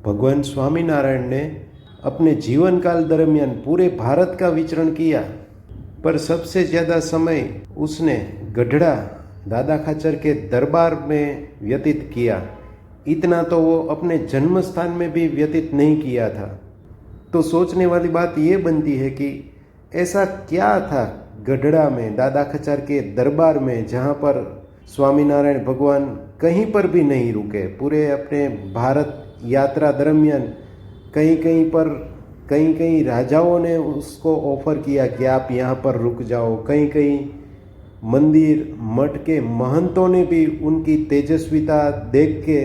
भगवान स्वामीनारायण ने अपने जीवन काल दरमियान पूरे भारत का विचरण किया, पर सबसे ज़्यादा समय उसने गढ़ड़ा दादा खाचर के दरबार में व्यतीत किया। इतना तो वो अपने जन्म स्थान में भी व्यतीत नहीं किया था। तो सोचने वाली बात ये बनती है कि ऐसा क्या था गढ़ड़ा में दादा खाचर के दरबार में, जहाँ पर स्वामीनारायण भगवान कहीं पर भी नहीं रुके। पूरे अपने भारत यात्रा दरमियान कहीं कहीं राजाओं ने उसको ऑफर किया कि आप यहाँ पर रुक जाओ। कहीं कहीं मंदिर मठ के महंतों ने भी उनकी तेजस्विता देख के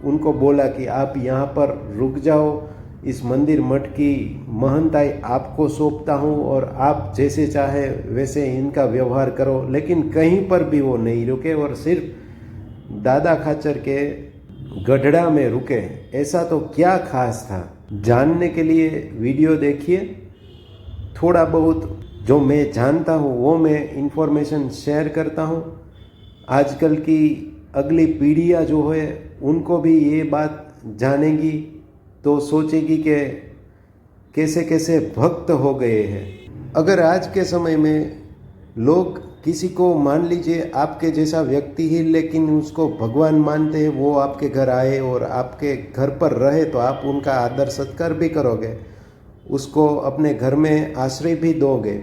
उनको बोला कि आप यहाँ पर रुक जाओ, इस मंदिर मठ की महंताई आपको सौंपता हूँ और आप जैसे चाहे वैसे इनका व्यवहार करो। लेकिन कहीं पर भी वो नहीं रुके और सिर्फ दादा खाचर के गढ़ड़ा में रुके। ऐसा तो क्या खास था, जानने के लिए वीडियो देखिए। थोड़ा बहुत जो मैं जानता हूँ वो मैं इन्फॉर्मेशन शेयर करता हूँ। आजकल की अगली पीढ़ियाँ जो है उनको भी ये बात जानेगी तो सोचेगी कि कैसे कैसे भक्त हो गए हैं। अगर आज के समय में लोग किसी को, मान लीजिए आपके जैसा व्यक्ति ही लेकिन उसको भगवान मानते हैं, वो आपके घर आए और आपके घर पर रहे तो आप उनका आदर सत्कार भी करोगे, उसको अपने घर में आश्रय भी दोगे।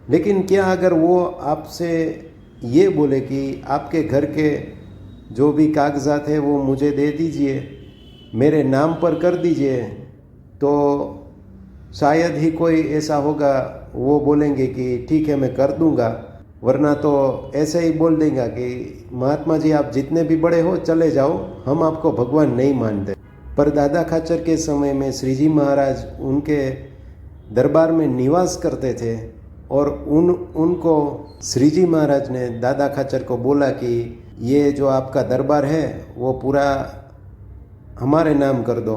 लेकिन क्या अगर वो आपसे ये बोले कि आपके घर के जो भी कागजात है वो मुझे दे दीजिए, मेरे नाम पर कर दीजिए, तो शायद ही कोई ऐसा होगा वो बोलेंगे कि ठीक है मैं कर दूंगा, वरना तो ऐसे ही बोल देगा कि महात्मा जी आप जितने भी बड़े हो चले जाओ, हम आपको भगवान नहीं मानते। पर दादा खाचर के समय में श्री जी महाराज उनके दरबार में निवास करते थे और उनको श्री जी महाराज ने दादा खाचर को बोला कि ये जो आपका दरबार है वो पूरा हमारे नाम कर दो।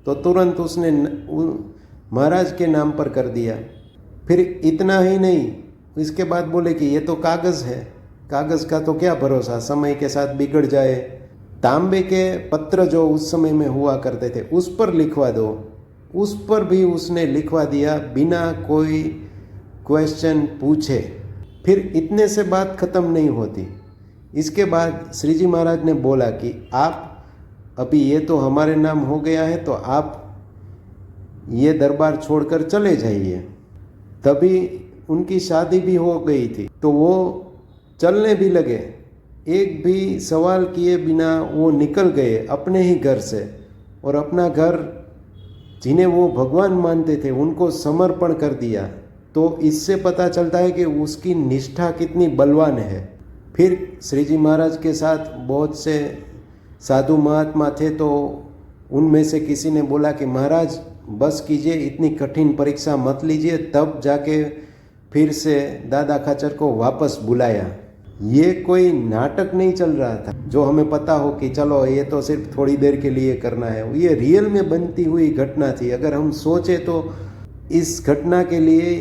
तो तुरंत उसने महाराज के नाम पर कर दिया। फिर इतना ही नहीं, इसके बाद बोले कि ये तो कागज़ है, कागज़ का तो क्या भरोसा, समय के साथ बिगड़ जाए। तांबे के पत्र जो उस समय में हुआ करते थे उस पर लिखवा दो, उस पर भी उसने लिखवा दिया बिना कोई क्वेश्चन पूछे। फिर इतने से बात ख़त्म नहीं होती। इसके बाद श्री जी महाराज ने बोला कि आप अभी ये तो हमारे नाम हो गया है तो आप ये दरबार छोड़कर चले जाइए। तभी उनकी शादी भी हो गई थी तो वो चलने भी लगे, एक भी सवाल किए बिना वो निकल गए अपने ही घर से और अपना घर जिन्हें वो भगवान मानते थे उनको समर्पण कर दिया। तो इससे पता चलता है कि उसकी निष्ठा कितनी बलवान है। फिर श्री जी महाराज के साथ बहुत से साधु महात्मा थे तो उनमें से किसी ने बोला कि महाराज बस कीजिए, इतनी कठिन परीक्षा मत लीजिए। तब जाके फिर से दादा खाचर को वापस बुलाया। ये कोई नाटक नहीं चल रहा था जो हमें पता हो कि चलो ये तो सिर्फ थोड़ी देर के लिए करना है। ये रियल में बनती हुई घटना थी। अगर हम सोचे तो इस घटना के लिए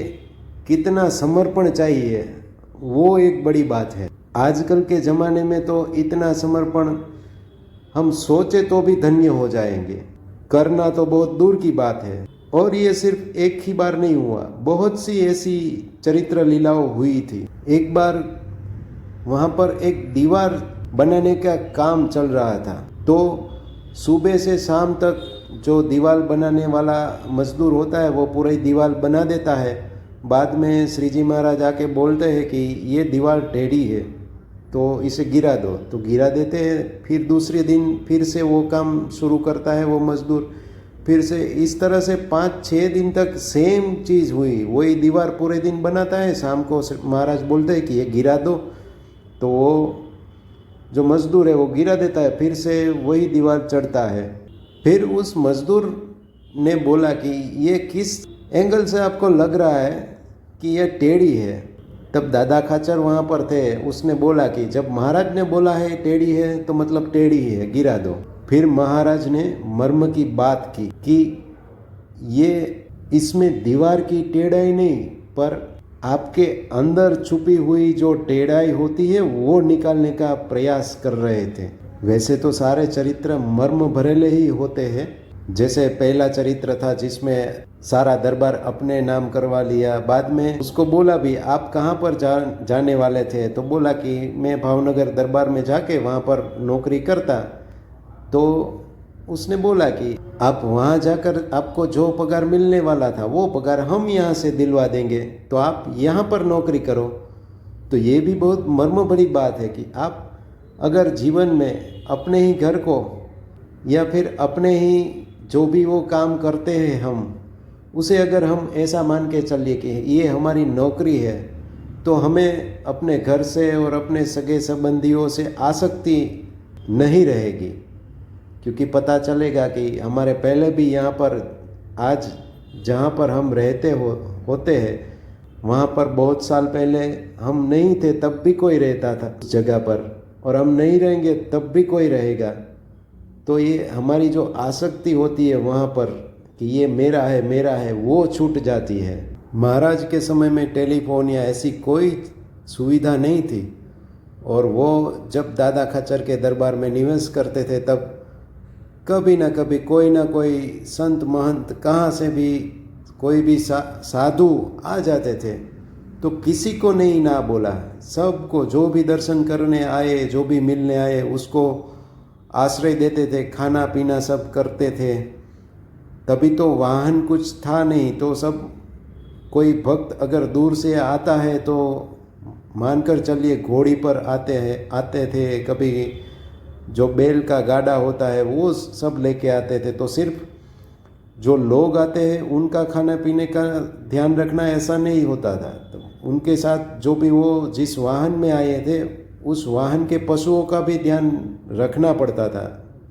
कितना समर्पण चाहिए वो एक बड़ी बात है। आजकल के ज़माने में तो इतना समर्पण हम सोचे तो भी धन्य हो जाएंगे, करना तो बहुत दूर की बात है। और ये सिर्फ एक ही बार नहीं हुआ, बहुत सी ऐसी चरित्र लीलाओं हुई थी। एक बार वहाँ पर एक दीवार बनाने का काम चल रहा था तो सुबह से शाम तक जो दीवार बनाने वाला मजदूर होता है वो पूरी दीवार बना देता है। बाद में श्री जी महाराज आके बोलते हैं कि ये दीवार टेढ़ी है तो इसे गिरा दो, तो गिरा देते हैं। फिर दूसरे दिन फिर से वो काम शुरू करता है वो मजदूर, फिर से इस तरह से 5-6 दिन तक सेम चीज़ हुई। वही दीवार पूरे दिन बनाता है, शाम को महाराज बोलते हैं कि ये गिरा दो, तो वो जो मजदूर है वो गिरा देता है, फिर से वही दीवार चढ़ता है। फिर उस मजदूर ने बोला कि ये किस एंगल से आपको लग रहा है कि ये टेढ़ी है। तब दादा खाचर वहाँ पर थे, उसने बोला कि जब महाराज ने बोला है टेढ़ी है तो मतलब टेढ़ी है, गिरा दो। फिर महाराज ने मर्म की बात की कि ये इसमें दीवार की टेढ़ाई नहीं पर आपके अंदर छुपी हुई जो टेढ़ाई होती है वो निकालने का प्रयास कर रहे थे। वैसे तो सारे चरित्र मर्म भरेले ही होते हैं जैसे पहला चरित्र था जिसमें सारा दरबार अपने नाम करवा लिया, बाद में उसको बोला भी आप कहाँ पर जाने वाले थे, तो बोला कि मैं भावनगर दरबार में जाके वहाँ पर नौकरी करता। तो उसने बोला कि आप वहाँ जाकर आपको जो पगार मिलने वाला था वो पगार हम यहाँ से दिलवा देंगे, तो आप यहाँ पर नौकरी करो। तो ये भी बहुत मर्म भरी बात है कि आप अगर जीवन में अपने ही घर को या फिर अपने ही जो भी वो काम करते हैं हम उसे अगर हम ऐसा मान के चलिए कि ये हमारी नौकरी है, तो हमें अपने घर से और अपने सगे संबंधियों से आसक्ति नहीं रहेगी, क्योंकि पता चलेगा कि हमारे पहले भी यहाँ पर आज जहाँ पर हम रहते होते हैं वहाँ पर बहुत साल पहले हम नहीं थे तब भी कोई रहता था उस जगह पर, और हम नहीं रहेंगे तब भी कोई रहेगा। तो ये हमारी जो आसक्ति होती है वहाँ पर कि ये मेरा है वो छूट जाती है। महाराज के समय में टेलीफोन या ऐसी कोई सुविधा नहीं थी, और वो जब दादा खच्चर के दरबार में निवास करते थे तब कभी ना कभी कोई ना कोई संत महंत कहाँ से भी कोई भी साधु आ जाते थे, तो किसी को नहीं ना बोला, सबको जो भी दर्शन करने आए जो भी मिलने आए उसको आश्रय देते थे, खाना पीना सब करते थे। तभी तो वाहन कुछ था नहीं, तो सब कोई भक्त अगर दूर से आता है तो मानकर चलिए घोड़ी पर आते थे, कभी जो बैल का गाड़ा होता है वो सब लेके आते थे। तो सिर्फ जो लोग आते हैं उनका खाने पीने का ध्यान रखना ऐसा नहीं होता था, तो उनके साथ जो भी वो जिस वाहन में आए थे उस वाहन के पशुओं का भी ध्यान रखना पड़ता था।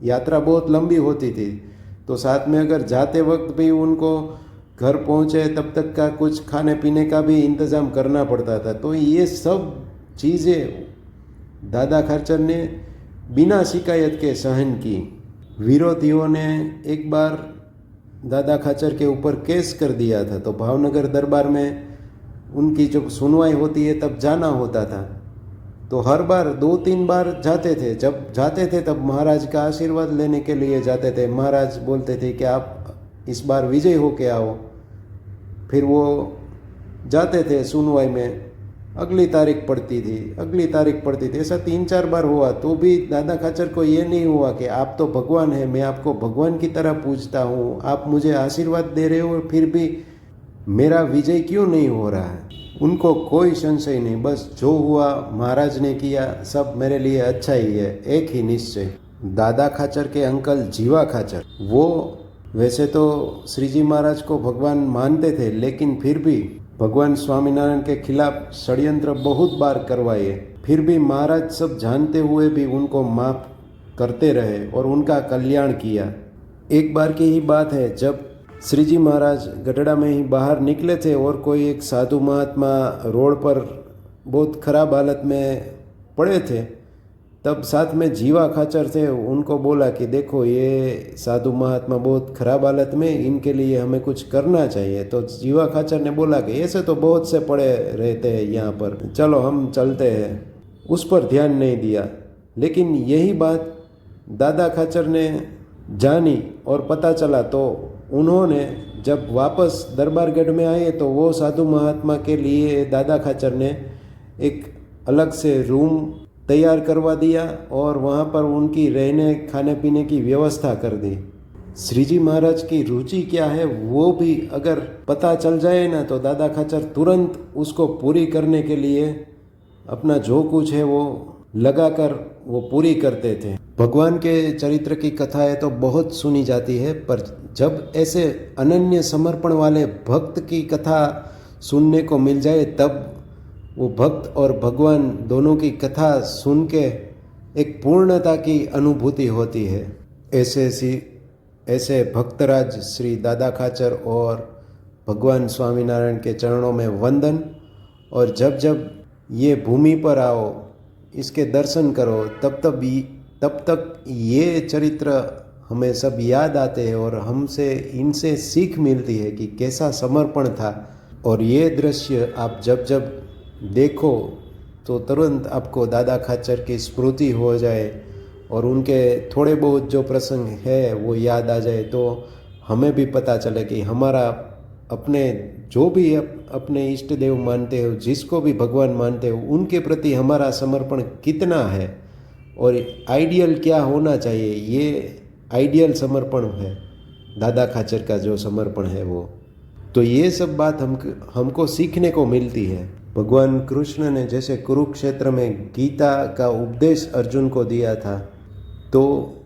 यात्रा बहुत लंबी होती थी, तो साथ में अगर जाते वक्त भी उनको घर पहुँचे तब तक का कुछ खाने पीने का भी इंतज़ाम करना पड़ता था। तो ये सब चीज़ें दादा खच्चर ने बिना शिकायत के सहन की। विरोधियों ने एक बार दादा खच्चर के ऊपर केस कर दिया था, तो भावनगर दरबार में उनकी जब सुनवाई होती है तब जाना होता था। तो हर बार 2-3 बार जाते थे, जब जाते थे तब महाराज का आशीर्वाद लेने के लिए जाते थे। महाराज बोलते थे कि आप इस बार विजय होके आओ। फिर वो जाते थे सुनवाई में, अगली तारीख पड़ती थी, ऐसा 3-4 बार हुआ, तो भी दादा खच्चर को ये नहीं हुआ कि आप तो भगवान हैं, मैं आपको भगवान की तरह पूजता हूँ, आप मुझे आशीर्वाद दे रहे हो, फिर भी मेरा विजय क्यों नहीं हो रहा है। उनको कोई संशय नहीं, बस जो हुआ महाराज ने किया सब मेरे लिए अच्छा ही है, एक ही निश्चय। दादा खच्चर के अंकल जीवा खच्चर, वो वैसे तो श्री जी महाराज को भगवान मानते थे, लेकिन फिर भी भगवान स्वामीनारायण के खिलाफ षड्यंत्र बहुत बार करवाए, फिर भी महाराज सब जानते हुए भी उनको माफ करते रहे और उनका कल्याण किया। एक बार की ही बात है, जब श्री जी महाराज गढ़ड़ा में ही बाहर निकले थे और कोई एक साधु महात्मा रोड पर बहुत खराब हालत में पड़े थे, तब साथ में जीवा खच्चर थे, उनको बोला कि देखो ये साधु महात्मा बहुत खराब हालत में, इनके लिए हमें कुछ करना चाहिए। तो जीवा खच्चर ने बोला कि ऐसे तो बहुत से पड़े रहते हैं यहाँ पर, चलो हम चलते हैं। उस पर ध्यान नहीं दिया, लेकिन यही बात दादा खच्चर ने जानी और पता चला, तो उन्होंने जब वापस दरबारगढ़ में आए तो वो साधु महात्मा के लिए दादा खच्चर ने एक अलग से रूम तैयार करवा दिया और वहाँ पर उनकी रहने खाने पीने की व्यवस्था कर दी। श्री जी महाराज की रुचि क्या है वो भी अगर पता चल जाए ना, तो दादा खच्चर तुरंत उसको पूरी करने के लिए अपना जो कुछ है वो लगाकर वो पूरी करते थे। भगवान के चरित्र की कथाएं तो बहुत सुनी जाती है, पर जब ऐसे अनन्य समर्पण वाले भक्त की कथा सुनने को मिल जाए तब वो भक्त और भगवान दोनों की कथा सुन के एक पूर्णता की अनुभूति होती है। ऐसे भक्तराज श्री दादा खच्चर और भगवान स्वामीनारायण के चरणों में वंदन। और जब जब ये भूमि पर आओ, इसके दर्शन करो, तब तक ये चरित्र हमें सब याद आते हैं और हमसे इनसे सीख मिलती है कि कैसा समर्पण था। और ये दृश्य आप जब देखो तो तुरंत आपको दादा खच्चर की स्मृति हो जाए और उनके थोड़े बहुत जो प्रसंग है वो याद आ जाए तो हमें भी पता चले कि हमारा अपने जो भी अपने इष्ट देव मानते हो, जिसको भी भगवान मानते हो, उनके प्रति हमारा समर्पण कितना है और आइडियल क्या होना चाहिए। ये आइडियल समर्पण है दादा खाचर का जो समर्पण है वो। तो ये सब बात हमको सीखने को मिलती है। भगवान कृष्ण ने जैसे कुरुक्षेत्र में गीता का उपदेश अर्जुन को दिया था, तो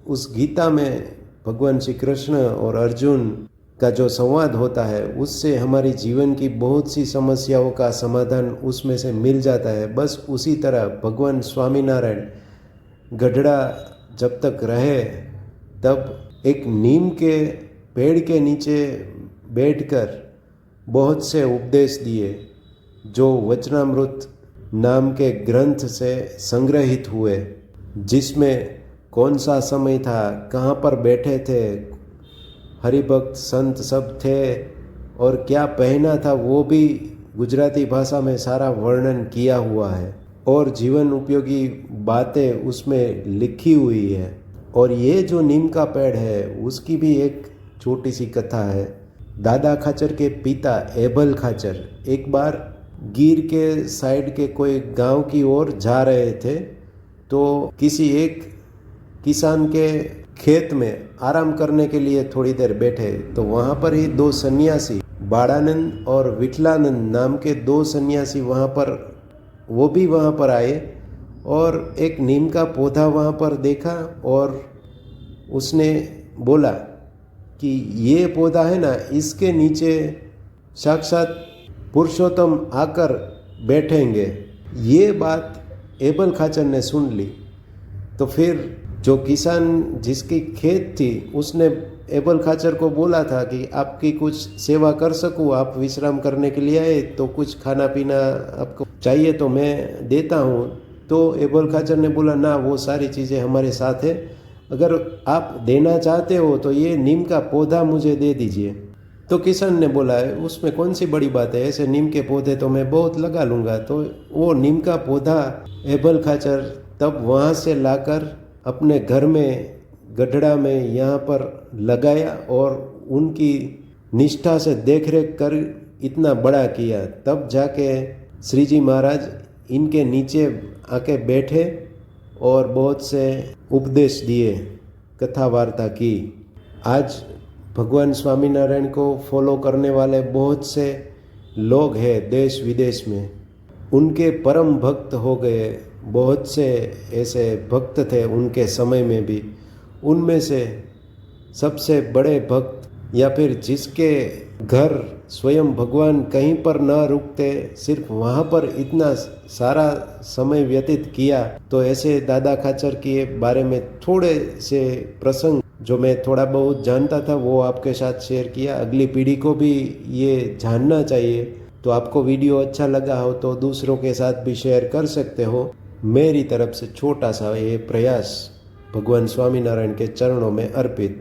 उस गीता में भगवान श्री कृष्ण और अर्जुन का जो संवाद होता है उससे हमारी जीवन की बहुत सी समस्याओं का समाधान उसमें से मिल जाता है। बस उसी तरह भगवान स्वामीनारायण गढ़ड़ा जब तक रहे तब एक नीम के पेड़ के नीचे बैठकर बहुत से उपदेश दिए जो वचनामृत नाम के ग्रंथ से संग्रहित हुए, जिसमें कौन सा समय था, कहाँ पर बैठे थे, हरिभक्त संत सब थे और क्या पहना था वो भी गुजराती भाषा में सारा वर्णन किया हुआ है और जीवन उपयोगी बातें उसमें लिखी हुई है। और ये जो नीम का पेड़ है उसकी भी एक छोटी सी कथा है। दादा खाचर के पिता एबल खाचर एक बार गिर के साइड के कोई गांव की ओर जा रहे थे, तो किसी एक किसान के खेत में आराम करने के लिए थोड़ी देर बैठे, तो वहाँ पर ही दो सन्यासी बाड़ानंद और विठलानंद नाम के दो सन्यासी वो भी वहाँ पर आए और एक नीम का पौधा वहाँ पर देखा और उसने बोला कि ये पौधा है ना, इसके नीचे साक्षात पुरुषोत्तम आकर बैठेंगे। ये बात एबल खाचर ने सुन ली। तो फिर जो किसान जिसकी खेत थी उसने एबल खाचर को बोला था कि आपकी कुछ सेवा कर सकूं, आप विश्राम करने के लिए आए तो कुछ खाना पीना आपको चाहिए तो मैं देता हूं। तो एबल खाचर ने बोला ना, वो सारी चीज़ें हमारे साथ है, अगर आप देना चाहते हो तो ये नीम का पौधा मुझे दे दीजिए। तो किसान ने बोला है उसमें कौन सी बड़ी बात है, ऐसे नीम के पौधे तो मैं बहुत लगा लूँगा। तो वो नीम का पौधा एबल खाचर तब वहाँ से लाकर अपने घर में गढ़ड़ा में यहाँ पर लगाया और उनकी निष्ठा से देखरेख कर इतना बड़ा किया। तब जाके श्री जी महाराज इनके नीचे आके बैठे और बहुत से उपदेश दिए, कथा वार्ता की। आज भगवान स्वामीनारायण को फॉलो करने वाले बहुत से लोग हैं देश विदेश में, उनके परम भक्त हो गए। बहुत से ऐसे भक्त थे उनके समय में भी, उनमें से सबसे बड़े भक्त या फिर जिसके घर स्वयं भगवान कहीं पर न रुकते, सिर्फ वहाँ पर इतना सारा समय व्यतीत किया, तो ऐसे दादा खाचर के बारे में थोड़े से प्रसंग जो मैं थोड़ा बहुत जानता था वो आपके साथ शेयर किया। अगली पीढ़ी को भी ये जानना चाहिए। तो आपको वीडियो अच्छा लगा हो तो दूसरों के साथ भी शेयर कर सकते हो। मेरी तरफ से छोटा सा ये प्रयास भगवान स्वामीनारायण के चरणों में अर्पित।